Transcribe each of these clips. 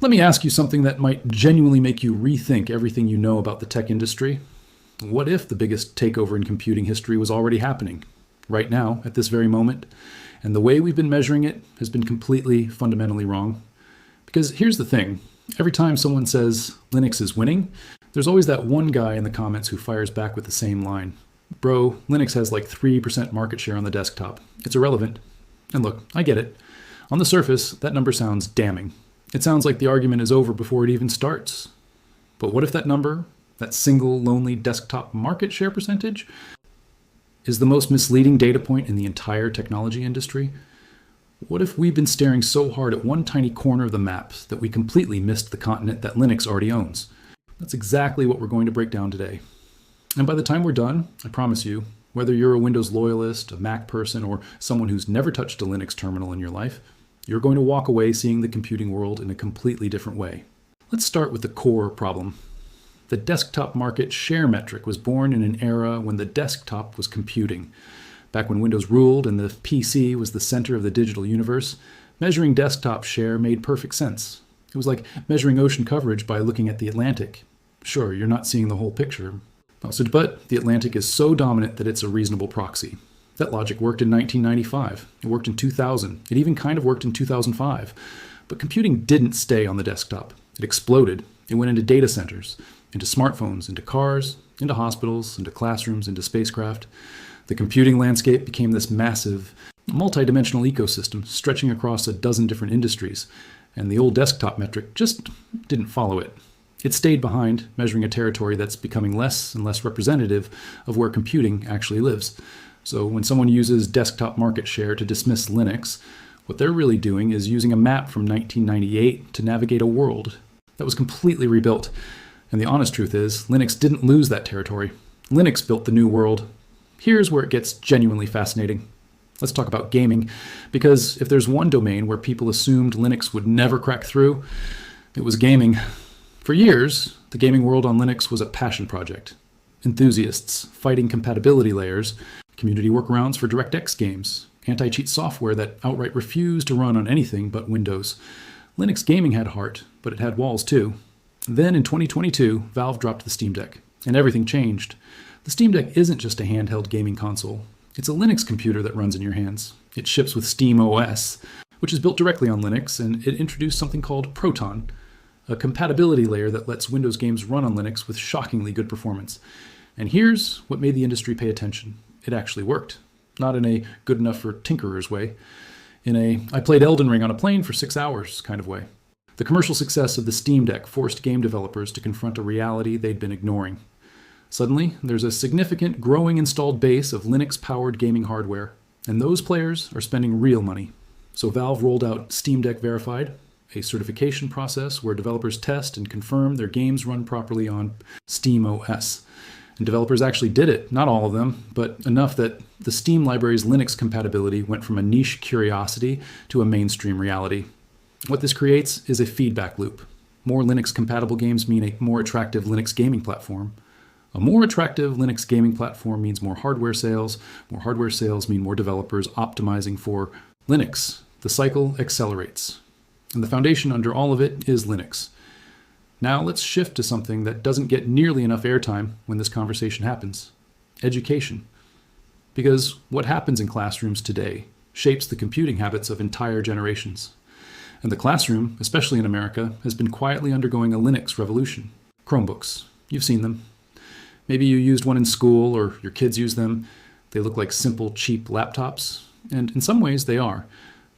Let me ask you something that might genuinely make you rethink everything you know about the tech industry. What if the biggest takeover in computing history was already happening, right now, at this very moment, and the way we've been measuring it has been completely, fundamentally wrong? Because here's the thing, every time someone says Linux is winning, there's always that one guy in the comments who fires back with the same line. Bro, Linux has like 3% market share on the desktop. It's irrelevant. And look, I get it. On the surface, that number sounds damning. It sounds like the argument is over before it even starts. But what if that number, that single lonely desktop market share percentage, is the most misleading data point in the entire technology industry? What if we've been staring so hard at one tiny corner of the map that we completely missed the continent that Linux already owns? That's exactly what we're going to break down today. And by the time we're done, I promise you, whether you're a Windows loyalist, a Mac person, or someone who's never touched a Linux terminal in your life, you're going to walk away seeing the computing world in a completely different way. Let's start with the core problem. The desktop market share metric was born in an era when the desktop was computing. Back when Windows ruled and the PC was the center of the digital universe, measuring desktop share made perfect sense. It was like measuring ocean coverage by looking at the Atlantic. Sure, you're not seeing the whole picture, but the Atlantic is so dominant that it's a reasonable proxy. That logic worked in 1995. It worked in 2000. It even kind of worked in 2005. But computing didn't stay on the desktop. It exploded. It went into data centers, into smartphones, into cars, into hospitals, into classrooms, into spacecraft. The computing landscape became this massive, multi-dimensional ecosystem stretching across a dozen different industries, and the old desktop metric just didn't follow it. It stayed behind, measuring a territory that's becoming less and less representative of where computing actually lives. So when someone uses desktop market share to dismiss Linux, what they're really doing is using a map from 1998 to navigate a world that was completely rebuilt. And the honest truth is, Linux didn't lose that territory. Linux built the new world. Here's where it gets genuinely fascinating. Let's talk about gaming, because if there's one domain where people assumed Linux would never crack through, it was gaming. For years, the gaming world on Linux was a passion project. Enthusiasts fighting compatibility layers, community workarounds for DirectX games, anti-cheat software that outright refused to run on anything but Windows. Linux gaming had heart, but it had walls too. Then in 2022, Valve dropped the Steam Deck, and everything changed. The Steam Deck isn't just a handheld gaming console. It's a Linux computer that runs in your hands. It ships with Steam OS, which is built directly on Linux, and it introduced something called Proton, a compatibility layer that lets Windows games run on Linux with shockingly good performance. And here's what made the industry pay attention. It actually worked. Not in a good enough for tinkerers way. In a I played Elden Ring on a plane for 6 hours kind of way. The commercial success of the Steam Deck forced game developers to confront a reality they'd been ignoring. Suddenly, there's a significant growing installed base of Linux-powered gaming hardware, and those players are spending real money. So Valve rolled out Steam Deck Verified, a certification process where developers test and confirm their games run properly on Steam OS. And developers actually did it, not all of them, but enough that the Steam library's Linux compatibility went from a niche curiosity to a mainstream reality. What this creates is a feedback loop. More Linux-compatible games mean a more attractive Linux gaming platform. A more attractive Linux gaming platform means more hardware sales. More hardware sales mean more developers optimizing for Linux. The cycle accelerates. And the foundation under all of it is Linux. Now let's shift to something that doesn't get nearly enough airtime when this conversation happens. Education. Because what happens in classrooms today shapes the computing habits of entire generations. And the classroom, especially in America, has been quietly undergoing a Linux revolution. Chromebooks. You've seen them. Maybe you used one in school or your kids use them. They look like simple, cheap laptops. And in some ways they are.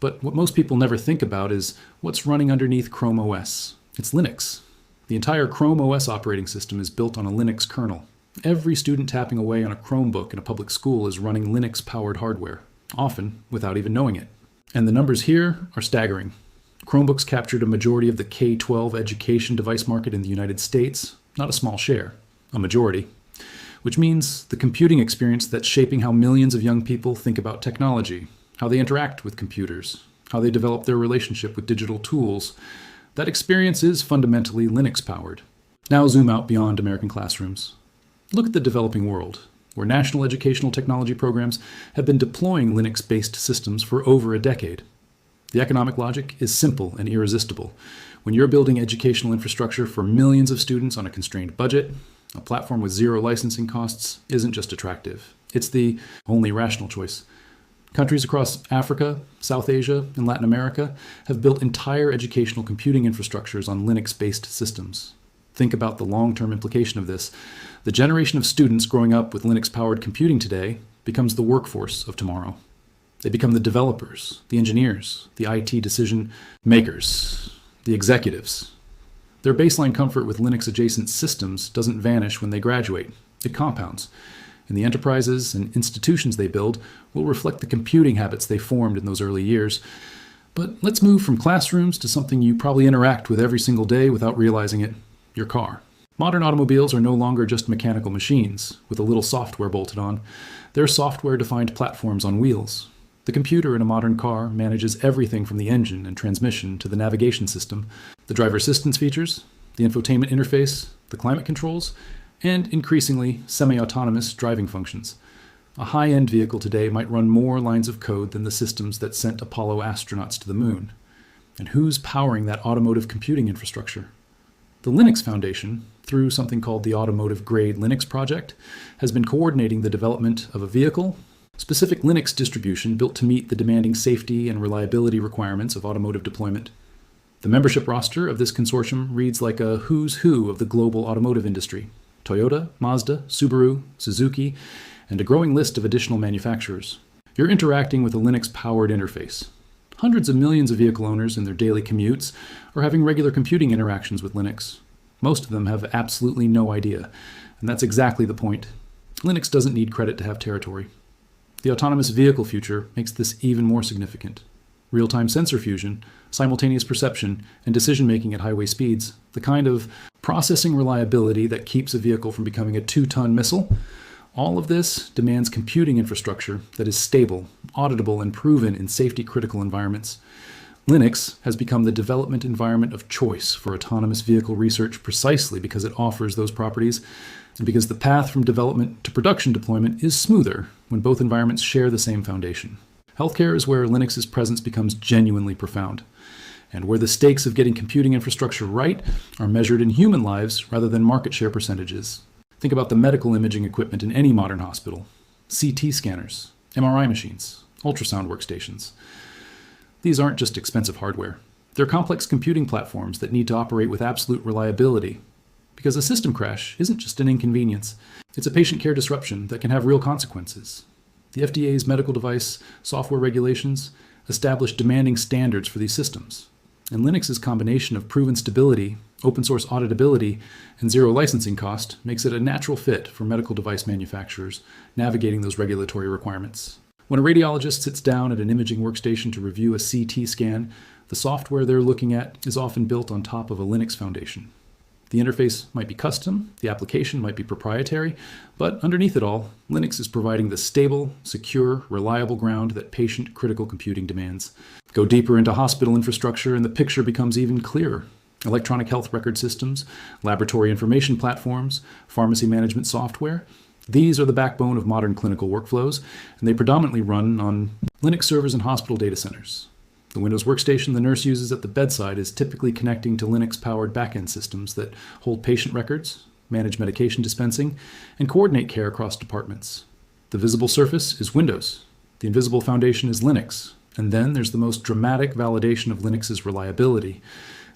But what most people never think about is what's running underneath Chrome OS. It's Linux. The entire Chrome OS operating system is built on a Linux kernel. Every student tapping away on a Chromebook in a public school is running Linux-powered hardware, often without even knowing it. And the numbers here are staggering. Chromebooks captured a majority of the K-12 education device market in the United States, not a small share, a majority, which means the computing experience that's shaping how millions of young people think about technology, how they interact with computers, how they develop their relationship with digital tools. That experience is fundamentally Linux-powered. Now zoom out beyond American classrooms. Look at the developing world, where national educational technology programs have been deploying Linux-based systems for over a decade. The economic logic is simple and irresistible. When you're building educational infrastructure for millions of students on a constrained budget, a platform with zero licensing costs isn't just attractive. It's the only rational choice. Countries across Africa, South Asia, and Latin America have built entire educational computing infrastructures on Linux-based systems. Think about the long-term implication of this. The generation of students growing up with Linux-powered computing today becomes the workforce of tomorrow. They become the developers, the engineers, the IT decision makers, the executives. Their baseline comfort with Linux-adjacent systems doesn't vanish when they graduate. It compounds. And the enterprises and institutions they build will reflect the computing habits they formed in those early years. But let's move from classrooms to something you probably interact with every single day without realizing it: your car. Modern automobiles are no longer just mechanical machines with a little software bolted on. They're software-defined platforms on wheels. The computer in a modern car manages everything from the engine and transmission to the navigation system, the driver assistance features, the infotainment interface, the climate controls, and increasingly semi-autonomous driving functions. A high-end vehicle today might run more lines of code than the systems that sent Apollo astronauts to the moon. And who's powering that automotive computing infrastructure? The Linux Foundation, through something called the Automotive Grade Linux Project, has been coordinating the development of a vehicle-specific Linux distribution built to meet the demanding safety and reliability requirements of automotive deployment. The membership roster of this consortium reads like a who's who of the global automotive industry: Toyota, Mazda, Subaru, Suzuki, and a growing list of additional manufacturers. You're interacting with a Linux-powered interface. Hundreds of millions of vehicle owners in their daily commutes are having regular computing interactions with Linux. Most of them have absolutely no idea, and that's exactly the point. Linux doesn't need credit to have territory. The autonomous vehicle future makes this even more significant. Real-time sensor fusion, simultaneous perception, and decision-making at highway speeds, the kind of processing reliability that keeps a vehicle from becoming a 2-ton missile, all of this demands computing infrastructure that is stable, auditable, and proven in safety-critical environments. Linux has become the development environment of choice for autonomous vehicle research precisely because it offers those properties, and because the path from development to production deployment is smoother when both environments share the same foundation. Healthcare is where Linux's presence becomes genuinely profound, and where the stakes of getting computing infrastructure right are measured in human lives rather than market share percentages. Think about the medical imaging equipment in any modern hospital: CT scanners, MRI machines, ultrasound workstations. These aren't just expensive hardware. They're complex computing platforms that need to operate with absolute reliability, because a system crash isn't just an inconvenience. It's a patient care disruption that can have real consequences. The FDA's medical device software regulations establish demanding standards for these systems, and Linux's combination of proven stability, open source auditability, and zero licensing cost makes it a natural fit for medical device manufacturers navigating those regulatory requirements. When a radiologist sits down at an imaging workstation to review a CT scan, the software they're looking at is often built on top of a Linux foundation. The interface might be custom, the application might be proprietary, but underneath it all, Linux is providing the stable, secure, reliable ground that patient-critical computing demands. Go deeper into hospital infrastructure and the picture becomes even clearer. Electronic health record systems, laboratory information platforms, pharmacy management software. These are the backbone of modern clinical workflows, and they predominantly run on Linux servers in hospital data centers. The Windows workstation the nurse uses at the bedside is typically connecting to Linux-powered backend systems that hold patient records, manage medication dispensing, and coordinate care across departments. The visible surface is Windows. The invisible foundation is Linux. And then there's the most dramatic validation of Linux's reliability: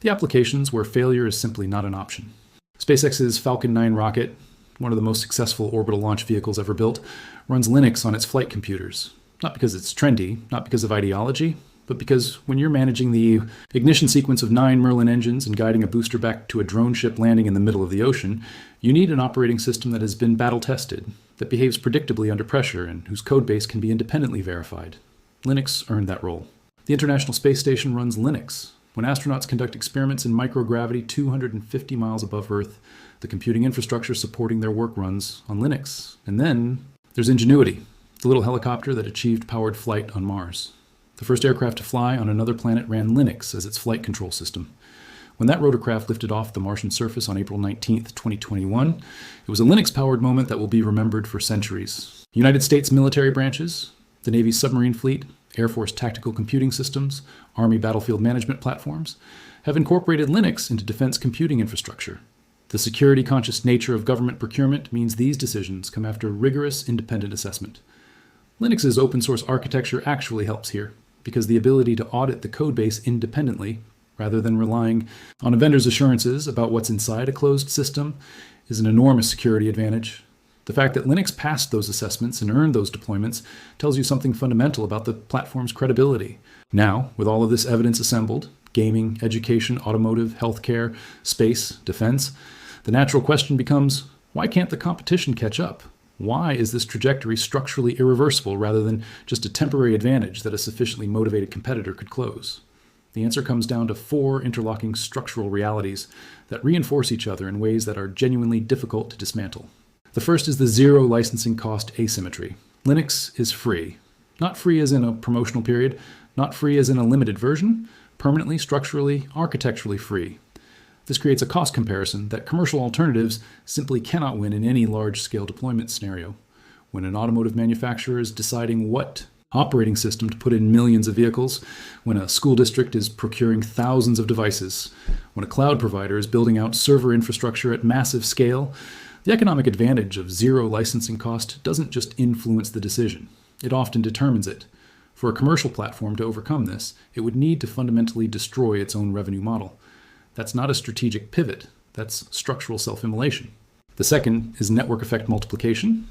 the applications where failure is simply not an option. SpaceX's Falcon 9 rocket, one of the most successful orbital launch vehicles ever built, runs Linux on its flight computers. Not because it's trendy, not because of ideology, but because when you're managing the ignition sequence of 9 Merlin engines and guiding a booster back to a drone ship landing in the middle of the ocean, you need an operating system that has been battle-tested, that behaves predictably under pressure, and whose codebase can be independently verified. Linux earned that role. The International Space Station runs Linux. When astronauts conduct experiments in microgravity 250 miles above Earth, the computing infrastructure supporting their work runs on Linux. And then there's Ingenuity, the little helicopter that achieved powered flight on Mars. The first aircraft to fly on another planet ran Linux as its flight control system. When that rotorcraft lifted off the Martian surface on April 19, 2021, it was a Linux-powered moment that will be remembered for centuries. United States military branches, The Navy's submarine fleet, Air Force tactical computing systems, Army battlefield management platforms have incorporated Linux into defense computing infrastructure. The security-conscious nature of government procurement means these decisions come after rigorous independent assessment. Linux's open-source architecture actually helps here, because the ability to audit the codebase independently, rather than relying on a vendor's assurances about what's inside a closed system, is an enormous security advantage. The fact that Linux passed those assessments and earned those deployments tells you something fundamental about the platform's credibility. Now, with all of this evidence assembled, gaming, education, automotive, healthcare, space, defense, the natural question becomes, why can't the competition catch up? Why is this trajectory structurally irreversible rather than just a temporary advantage that a sufficiently motivated competitor could close? The answer comes down to 4 interlocking structural realities that reinforce each other in ways that are genuinely difficult to dismantle. The first is the zero licensing cost asymmetry. Linux is free. Not free as in a promotional period, not free as in a limited version, permanently, structurally, architecturally free. This creates a cost comparison that commercial alternatives simply cannot win in any large-scale deployment scenario. When an automotive manufacturer is deciding what operating system to put in millions of vehicles, when a school district is procuring thousands of devices, when a cloud provider is building out server infrastructure at massive scale, the economic advantage of zero licensing cost doesn't just influence the decision. It often determines it. For a commercial platform to overcome this, it would need to fundamentally destroy its own revenue model. That's not a strategic pivot. That's structural self-immolation. The second is network effect multiplication.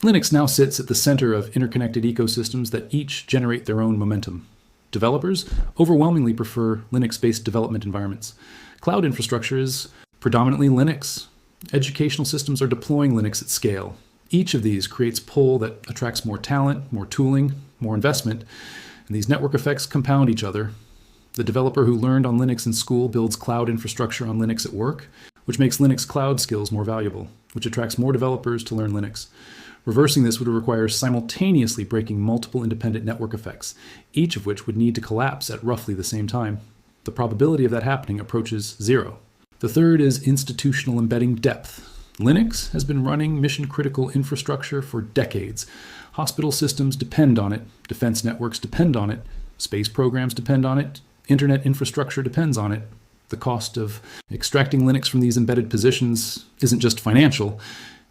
Linux now sits at the center of interconnected ecosystems that each generate their own momentum. Developers overwhelmingly prefer Linux-based development environments. Cloud infrastructure is predominantly Linux. Educational systems are deploying Linux at scale. Each of these creates pull that attracts more talent, more tooling, more investment, and these network effects compound each other. The developer who learned on Linux in school builds cloud infrastructure on Linux at work, which makes Linux cloud skills more valuable, which attracts more developers to learn Linux. Reversing this would require simultaneously breaking multiple independent network effects, each of which would need to collapse at roughly the same time. The probability of that happening approaches 0. The third is institutional embedding depth. Linux has been running mission-critical infrastructure for decades. Hospital systems depend on it, defense networks depend on it, space programs depend on it, internet infrastructure depends on it. The cost of extracting Linux from these embedded positions isn't just financial,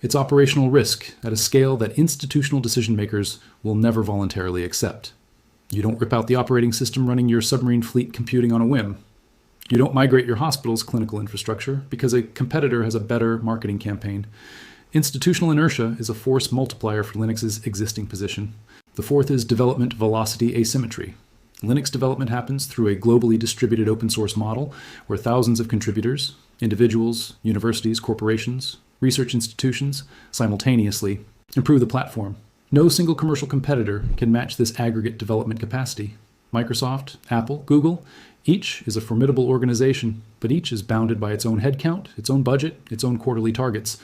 it's operational risk at a scale that institutional decision makers will never voluntarily accept. You don't rip out the operating system running your submarine fleet computing on a whim. You don't migrate your hospital's clinical infrastructure because a competitor has a better marketing campaign. Institutional inertia is a force multiplier for Linux's existing position. The fourth is development velocity asymmetry. Linux development happens through a globally distributed open source model where thousands of contributors, individuals, universities, corporations, research institutions, simultaneously improve the platform. No single commercial competitor can match this aggregate development capacity. Microsoft, Apple, Google, each is a formidable organization, but each is bounded by its own headcount, its own budget, its own quarterly targets.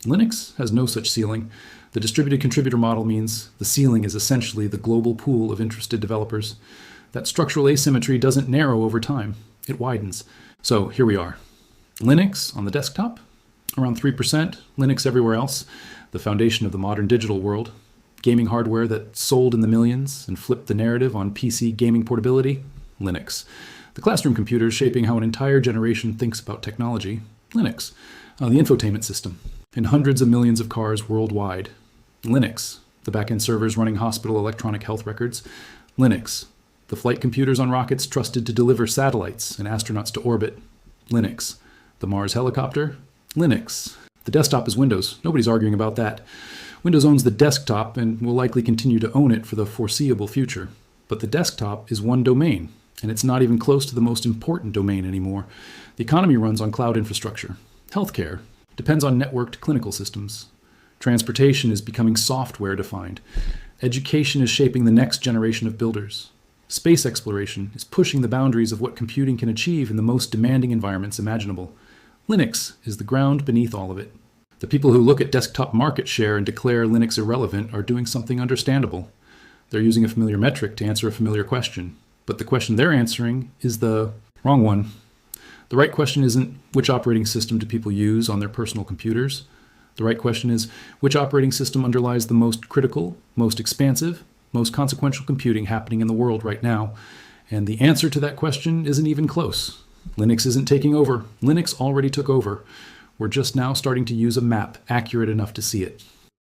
Linux has no such ceiling. The distributed contributor model means the ceiling is essentially the global pool of interested developers. That structural asymmetry doesn't narrow over time, it widens. So here we are. Linux on the desktop, around 3%, Linux everywhere else, the foundation of the modern digital world. Gaming hardware that sold in the millions and flipped the narrative on PC gaming portability, Linux. The classroom computers shaping how an entire generation thinks about technology, Linux. The infotainment system in hundreds of millions of cars worldwide, Linux. The back-end servers running hospital electronic health records, Linux. The flight computers on rockets trusted to deliver satellites and astronauts to orbit, Linux. The Mars helicopter, Linux. The desktop is Windows. Nobody's arguing about that. Windows owns the desktop and will likely continue to own it for the foreseeable future. But the desktop is one domain, and it's not even close to the most important domain anymore. The economy runs on cloud infrastructure. Healthcare depends on networked clinical systems. Transportation is becoming software-defined. Education is shaping the next generation of builders. Space exploration is pushing the boundaries of what computing can achieve in the most demanding environments imaginable. Linux is the ground beneath all of it. The people who look at desktop market share and declare Linux irrelevant are doing something understandable. They're using a familiar metric to answer a familiar question. But the question they're answering is the wrong one. The right question isn't which operating system do people use on their personal computers. The right question is which operating system underlies the most critical, most expansive, most consequential computing happening in the world right now? And the answer to that question isn't even close. Linux isn't taking over. Linux already took over. We're just now starting to use a map accurate enough to see it.